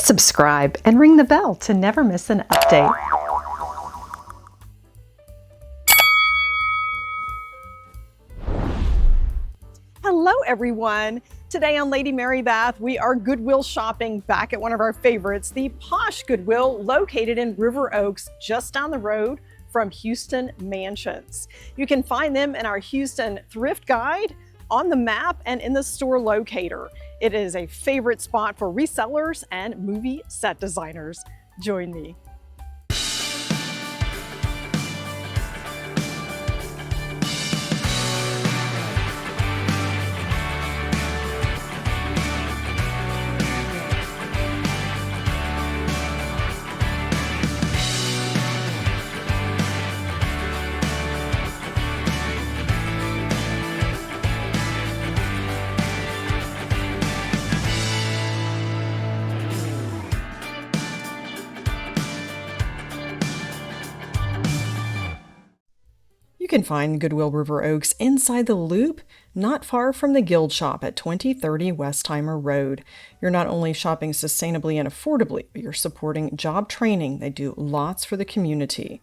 Subscribe and ring the bell to never miss an update. Hello everyone! Today on Lady Mary Bath, we are Goodwill shopping back at one of our favorites, the POSH Goodwill, located in River Oaks, just down the road from Houston Mansions. You can find them in our Houston thrift guide, on the map, and in the store locator. It is a favorite spot for resellers and movie set designers. Join me. You can find Goodwill River Oaks inside the Loop, not far from the Guild Shop at 2030 Westheimer Road. You're not only shopping sustainably and affordably, but you're supporting job training. They do lots for the community.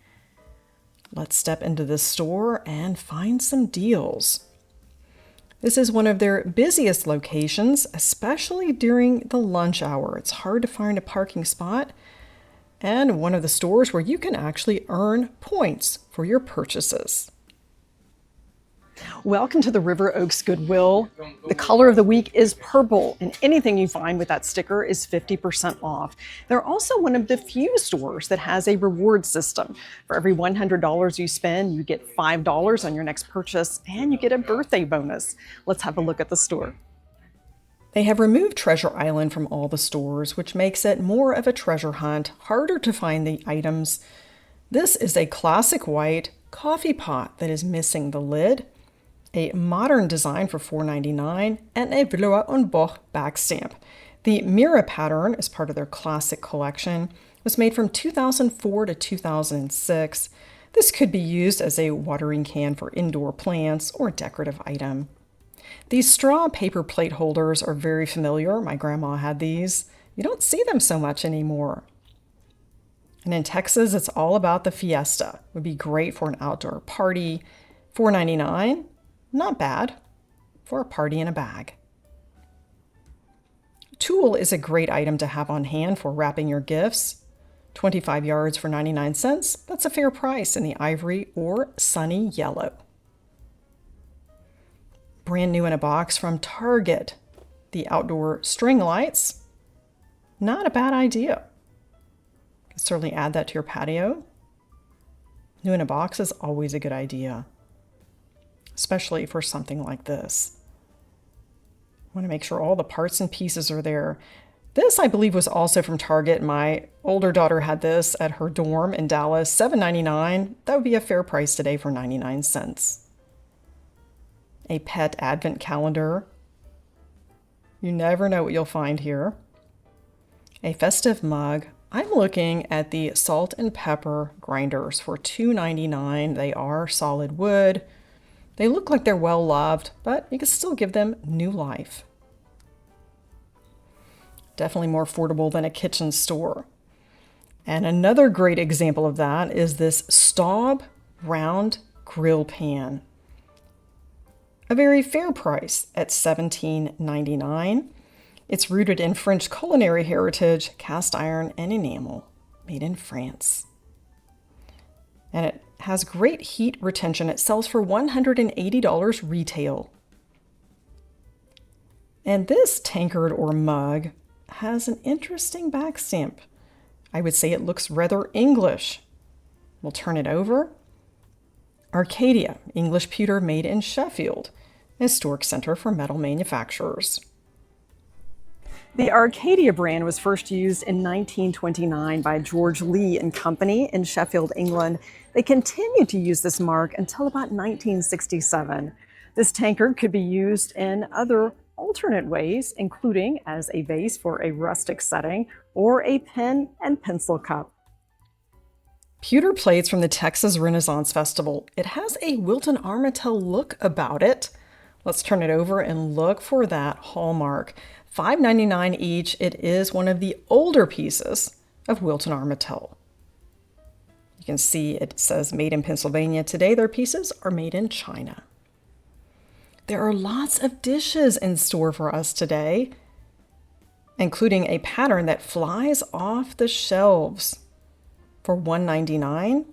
Let's step into the store and find some deals. This is one of their busiest locations, especially during the lunch hour. It's hard to find a parking spot, and one of the stores where you can actually earn points for your purchases. Welcome to the River Oaks Goodwill. The color of the week is purple, and anything you find with that sticker is 50% off. They're also one of the few stores that has a reward system. For every $100 you spend, you get $5 on your next purchase, and you get a birthday bonus. Let's have a look at the store. They have removed Treasure Island from all the stores, which makes it more of a treasure hunt, harder to find the items. This is a classic white coffee pot that is missing the lid, a modern design for $4.99, and a Vlois en Boch back stamp. The Mira pattern is part of their classic collection. It was made from 2004 to 2006. This could be used as a watering can for indoor plants or a decorative item. These straw paper plate holders are very familiar. My grandma had these. You don't see them so much anymore. And in Texas, it's all about the fiesta. It would be great for an outdoor party. $4.99, not bad for a party in a bag. Tulle is a great item to have on hand for wrapping your gifts. 25 yards for 99 cents. That's a fair price in the ivory or sunny yellow. Brand new in a box from Target. The outdoor string lights. Not a bad idea. You can certainly add that to your patio. New in a box is always a good idea, especially for something like this. I want to make sure all the parts and pieces are there. This, I believe, was also from Target. My older daughter had this at her dorm in Dallas, $7.99. That would be a fair price today for 99 cents. A pet advent calendar. You never know what you'll find here. A festive mug. I'm looking at the salt and pepper grinders for $2.99. They are solid wood. They look like they're well loved, but you can still give them new life. Definitely more affordable than a kitchen store. And another great example of that is this Staub round grill pan. A very fair price at $17.99. It's rooted in French culinary heritage, cast iron, and enamel, made in France. And it has great heat retention. It sells for $180 retail. And this tankard or mug has an interesting back stamp. I would say it looks rather English. We'll turn it over. Arcadia, English pewter made in Sheffield, a historic center for metal manufacturers. The Arcadia brand was first used in 1929 by George Lee and Company in Sheffield, England. They continued to use this mark until about 1967. This tankard could be used in other alternate ways, including as a vase for a rustic setting or a pen and pencil cup. Pewter plates from the Texas Renaissance Festival. It has a Wilton Armitage look about it. Let's turn it over and look for that hallmark. $5.99 each. It is one of the older pieces of Wilton Armatil. You can see it says made in Pennsylvania. Today their pieces are made in China. There are lots of dishes in store for us today, including a pattern that flies off the shelves for $1.99.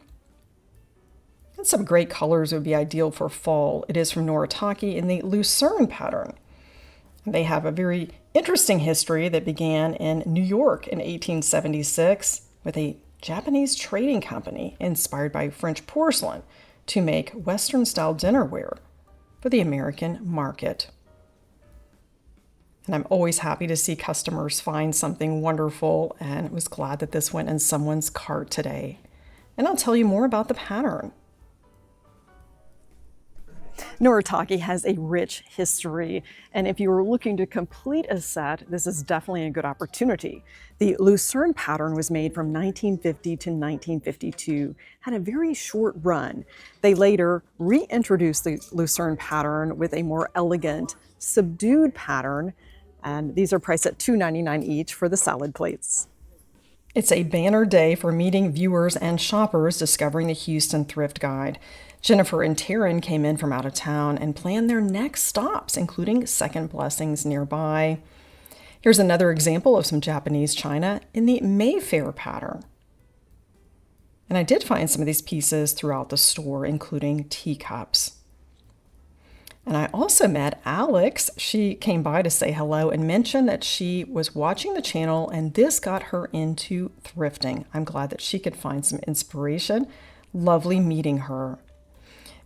And some great colors would be ideal for fall. It is from Noritake in the Lucerne pattern. They have a very interesting history that began in New York in 1876 with a Japanese trading company inspired by French porcelain to make Western-style dinnerware for the American market. And I'm always happy to see customers find something wonderful, and was glad that this went in someone's cart today. And I'll tell you more about the pattern. Noritake has a rich history, and if you were looking to complete a set, this is definitely a good opportunity. The Lucerne pattern was made from 1950 to 1952, had a very short run. They later reintroduced the Lucerne pattern with a more elegant, subdued pattern, and these are priced at $2.99 each for the salad plates. It's a banner day for meeting viewers and shoppers discovering the Houston Thrift Guide. Jennifer and Taryn came in from out of town and planned their next stops, including Second Blessings nearby. Here's another example of some Japanese china in the Mayfair pattern. And I did find some of these pieces throughout the store, including teacups. And I also met Alex. She came by to say hello and mentioned that she was watching the channel and this got her into thrifting. I'm glad that she could find some inspiration. Lovely meeting her.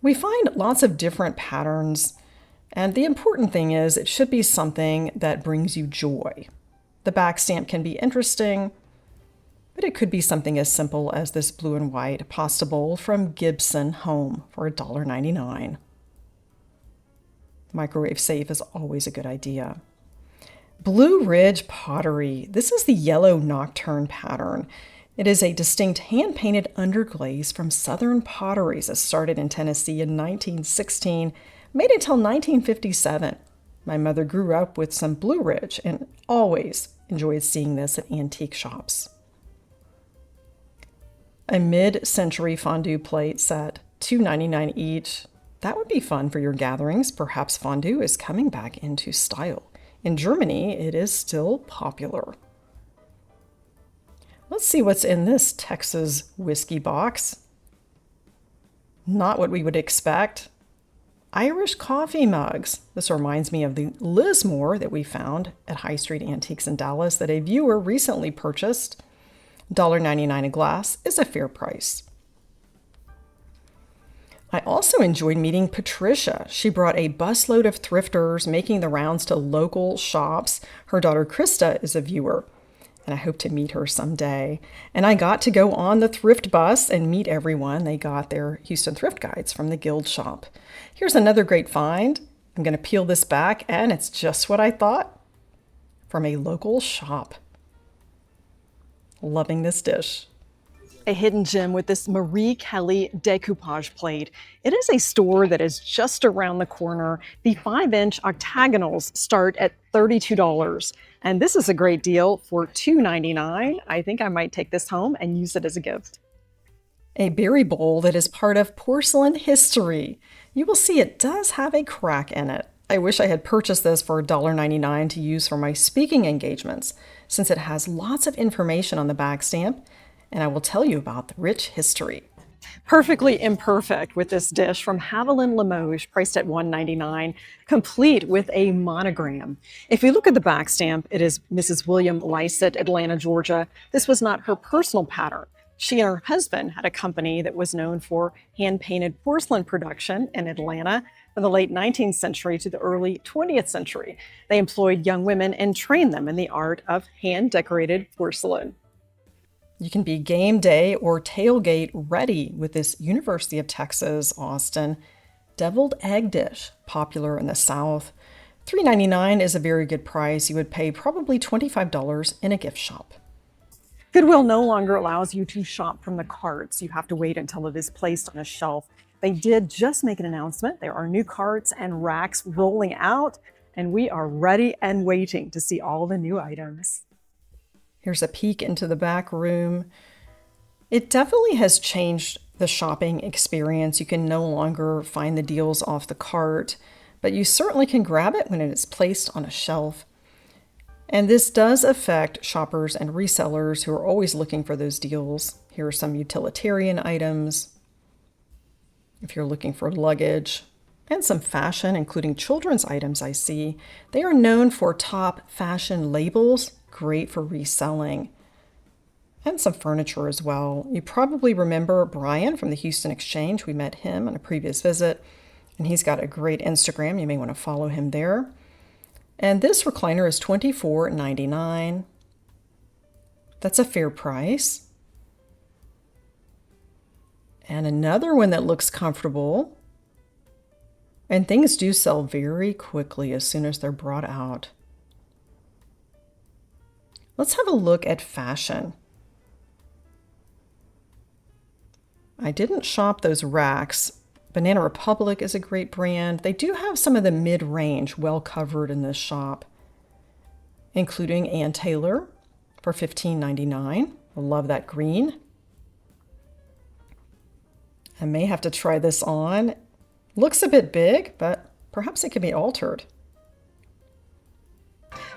We find lots of different patterns, and the important thing is it should be something that brings you joy. The back stamp can be interesting, but it could be something as simple as this blue and white pasta bowl from Gibson Home for $1.99. Microwave safe is always a good idea. Blue Ridge Pottery. This is the yellow nocturne pattern. It is a distinct hand-painted underglaze from Southern Potteries that started in Tennessee in 1916, made until 1957. My mother grew up with some Blue Ridge and always enjoyed seeing this at antique shops. A mid-century fondue plate set, $2.99 each. That would be fun for your gatherings. Perhaps fondue is coming back into style. In Germany, it is still popular. Let's see what's in this Texas whiskey box. Not what we would expect. Irish coffee mugs. This reminds me of the Lismore that we found at High Street Antiques in Dallas that a viewer recently purchased. $1.99 a glass is a fair price. I also enjoyed meeting Patricia. She brought a busload of thrifters making the rounds to local shops. Her daughter Krista is a viewer, and I hope to meet her someday. And I got to go on the thrift bus and meet everyone. They got their Houston thrift guides from the Guild shop. Here's another great find. I'm going to peel this back, and it's just what I thought, from a local shop. Loving this dish. A hidden gem with this Marie Kelly decoupage plate. It is a store that is just around the corner. The 5-inch octagonals start at $32. And this is a great deal for $2.99. I think I might take this home and use it as a gift. A berry bowl that is part of porcelain history. You will see it does have a crack in it. I wish I had purchased this for $1.99 to use for my speaking engagements, since it has lots of information on the back stamp, and I will tell you about the rich history. Perfectly imperfect with this dish from Haviland Limoges, priced at $1.99, complete with a monogram. If you look at the back stamp, it is Mrs. William Lysett, Atlanta, Georgia. This was not her personal pattern. She and her husband had a company that was known for hand-painted porcelain production in Atlanta from the late 19th century to the early 20th century. They employed young women and trained them in the art of hand-decorated porcelain. You can be game day or tailgate ready with this University of Texas, Austin deviled egg dish, popular in the South. $3.99 is a very good price. You would pay probably $25 in a gift shop. Goodwill no longer allows you to shop from the carts. You have to wait until it is placed on a shelf. They did just make an announcement. There are new carts and racks rolling out, and we are ready and waiting to see all the new items. Here's a peek into the back room. It definitely has changed the shopping experience. You can no longer find the deals off the cart, but you certainly can grab it when it is placed on a shelf. And this does affect shoppers and resellers who are always looking for those deals. Here are some utilitarian items. If you're looking for luggage, and some fashion, including children's items I see. They are known for top fashion labels, great for reselling. And some furniture as well. You probably remember Brian from the Houston Exchange. We met him on a previous visit, and he's got a great Instagram. You may want to follow him there. And this recliner is $24.99. That's a fair price. And another one that looks comfortable. And things do sell very quickly as soon as they're brought out. Let's have a look at fashion. I didn't shop those racks. Banana Republic is a great brand. They do have some of the mid-range well covered in this shop, including Ann Taylor for $15.99. I love that green. I may have to try this on. Looks a bit big, but perhaps it can be altered.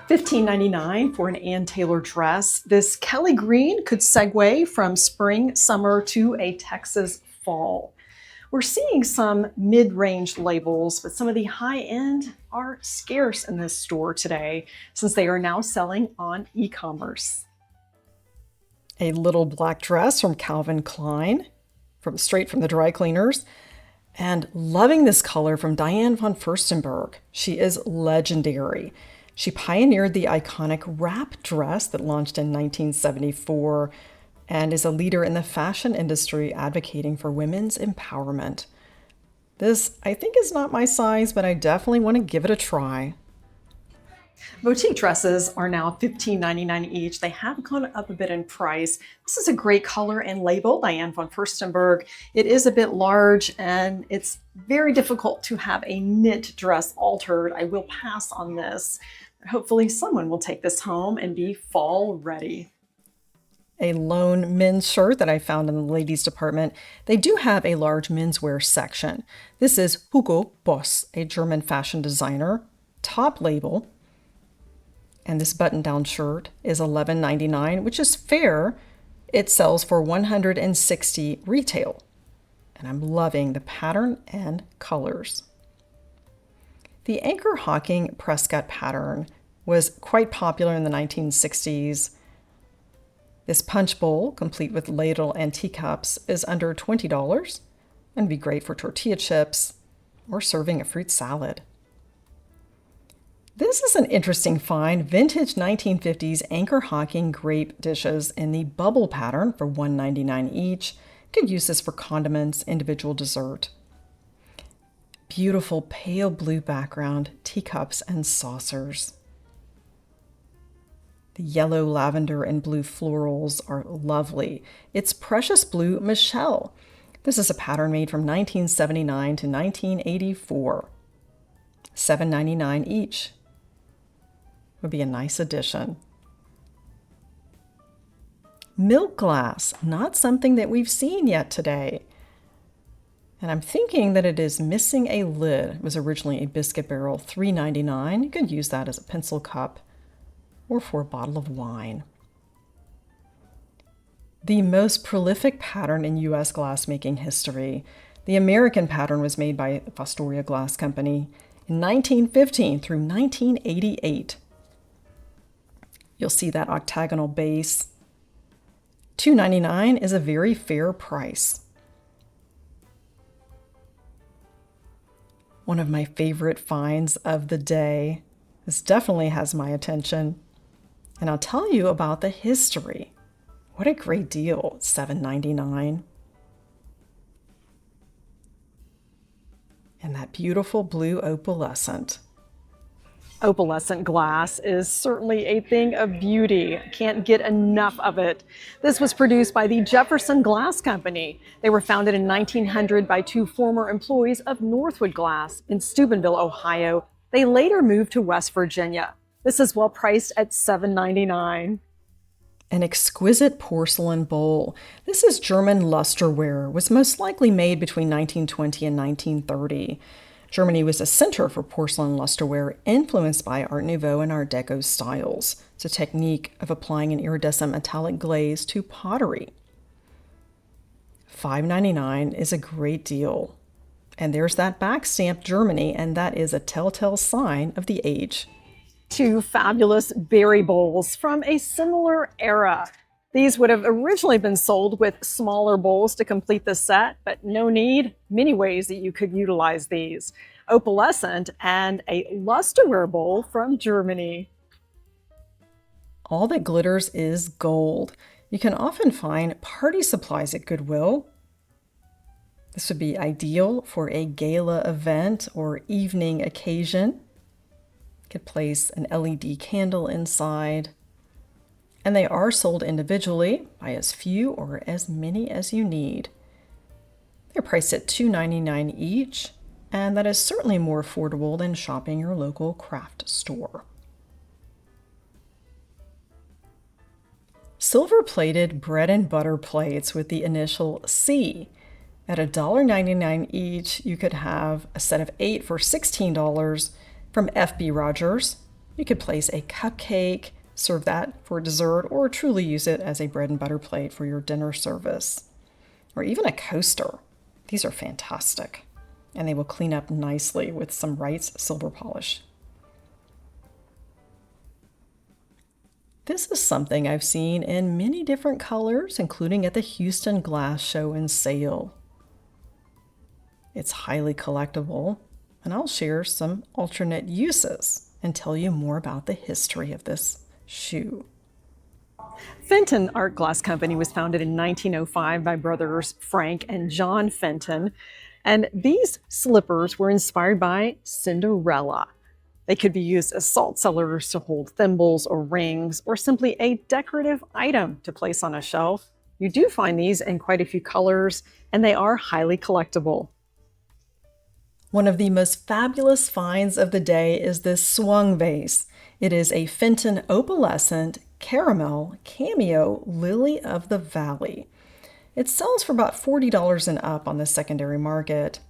$15.99 for an Ann Taylor dress. This Kelly green could segue from spring, summer to a Texas fall. We're seeing some mid-range labels, but some of the high-end are scarce in this store today since they are now selling on e-commerce. A little black dress from Calvin Klein, straight from the dry cleaners. And loving this color from Diane von Furstenberg. She is legendary. She pioneered the iconic wrap dress that launched in 1974 and is a leader in the fashion industry advocating for women's empowerment. This, I think, is not my size, but I definitely want to give it a try. Boutique dresses are now $15.99 each. They have gone up a bit in price. This is a great color and label, Diane von Furstenberg. It is a bit large and it's very difficult to have a knit dress altered. I will pass on this. Hopefully someone will take this home and be fall ready. A lone men's shirt that I found in the ladies department. They do have a large menswear section. This is Hugo Boss, a German fashion designer. Top label. And this button-down shirt is $11.99, which is fair. It sells for $160 retail. And I'm loving the pattern and colors. The Anchor Hocking Prescott pattern was quite popular in the 1960s. This punch bowl, complete with ladle and teacups, is under $20 and would be great for tortilla chips or serving a fruit salad. This is an interesting find, vintage 1950s Anchor Hocking grape dishes in the bubble pattern for $1.99 each. Could use this for condiments, individual dessert. Beautiful pale blue background, teacups and saucers. The yellow, lavender, and blue florals are lovely. It's Precious Blue Michelle. This is a pattern made from 1979 to 1984. $7.99 each. Would be a nice addition. Milk glass, not something that we've seen yet today. And I'm thinking that it is missing a lid. It was originally a biscuit barrel, $3.99. You could use that as a pencil cup or for a bottle of wine. The most prolific pattern in U.S. glassmaking history. The American pattern was made by the Fostoria Glass Company in 1915 through 1988. You'll see that octagonal base. $2.99 is a very fair price. One of my favorite finds of the day. This definitely has my attention. And I'll tell you about the history. What a great deal, $7.99. And that beautiful blue opalescent. Opalescent glass is certainly a thing of beauty. Can't get enough of it. This was produced by the Jefferson Glass Company. They were founded in 1900 by two former employees of Northwood Glass in Steubenville, Ohio. They later moved to West Virginia. This is well priced at $7.99. An exquisite porcelain bowl. This is German lusterware, was most likely made between 1920 and 1930. Germany was a center for porcelain lusterware influenced by Art Nouveau and Art Deco styles. It's a technique of applying an iridescent metallic glaze to pottery. $5.99 is a great deal. And there's that back stamp Germany, and that is a telltale sign of the age. Two fabulous berry bowls from a similar era. These would have originally been sold with smaller bowls to complete the set, but no need. Many ways that you could utilize these. Opalescent and a lusterware bowl from Germany. All that glitters is gold. You can often find party supplies at Goodwill. This would be ideal for a gala event or evening occasion. You could place an LED candle inside. And they are sold individually by as few or as many as you need. They're priced at $2.99 each, and that is certainly more affordable than shopping your local craft store. Silver-plated bread and butter plates with the initial C. At $1.99 each, you could have a set of 8 for $16 from F.B. Rogers. You could place a cupcake, serve that for dessert, or truly use it as a bread and butter plate for your dinner service. Or even a coaster. These are fantastic, and they will clean up nicely with some Wright's silver polish. This is something I've seen in many different colors, including at the Houston Glass Show and Sale. It's highly collectible, and I'll share some alternate uses and tell you more about the history of this shoe. Fenton Art Glass Company was founded in 1905 by brothers Frank and John Fenton, and these slippers were inspired by Cinderella. They could be used as salt cellars to hold thimbles or rings, or simply a decorative item to place on a shelf. You do find these in quite a few colors, and they are highly collectible. One of the most fabulous finds of the day is this swung vase. It is a Fenton opalescent caramel cameo lily of the valley. It sells for about $40 and up on the secondary market.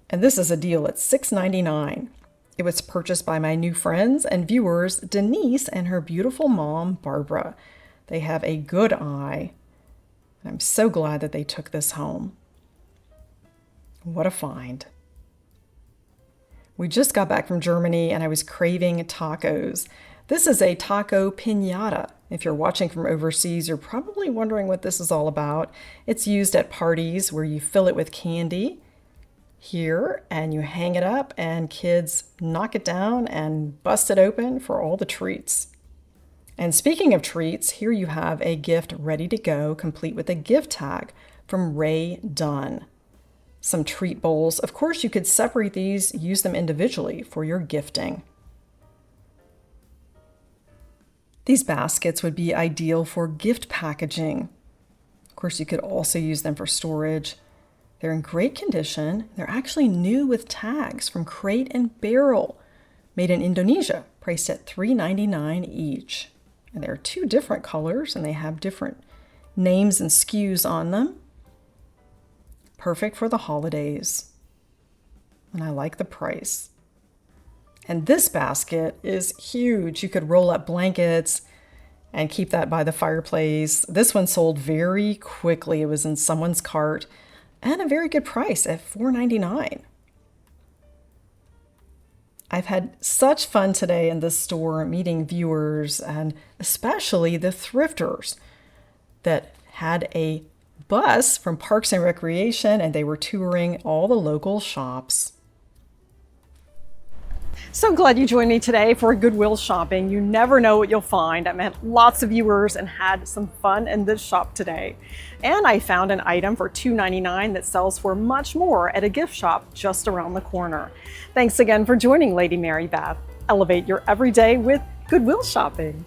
And this is a deal at $6.99. It was purchased by my new friends and viewers, Denise and her beautiful mom, Barbara. They have a good eye. I'm so glad that they took this home. What a find. We just got back from Germany and I was craving tacos. This is a taco piñata. If you're watching from overseas, you're probably wondering what this is all about. It's used at parties where you fill it with candy here and you hang it up and kids knock it down and bust it open for all the treats. And speaking of treats, here you have a gift ready to go, complete with a gift tag from Ray Dunn. Some treat bowls. Of course, you could separate these, use them individually for your gifting. These baskets would be ideal for gift packaging. Of course, you could also use them for storage. They're in great condition. They're actually new with tags from Crate and Barrel, made in Indonesia, priced at $3.99 each. And there are two different colors, and they have different names and SKUs on them. Perfect for the holidays. And I like the price. And this basket is huge. You could roll up blankets and keep that by the fireplace. This one sold very quickly. It was in someone's cart and a very good price at $4.99. I've had such fun today in this store meeting viewers and especially the thrifters that had a bus from Parks and Recreation, and they were touring all the local shops. So glad you joined me today for Goodwill shopping. You never know what you'll find. I met lots of viewers and had some fun in this shop today. And I found an item for $2.99 that sells for much more at a gift shop just around the corner. Thanks again for joining Lady Mary Beth. Elevate your everyday with Goodwill shopping.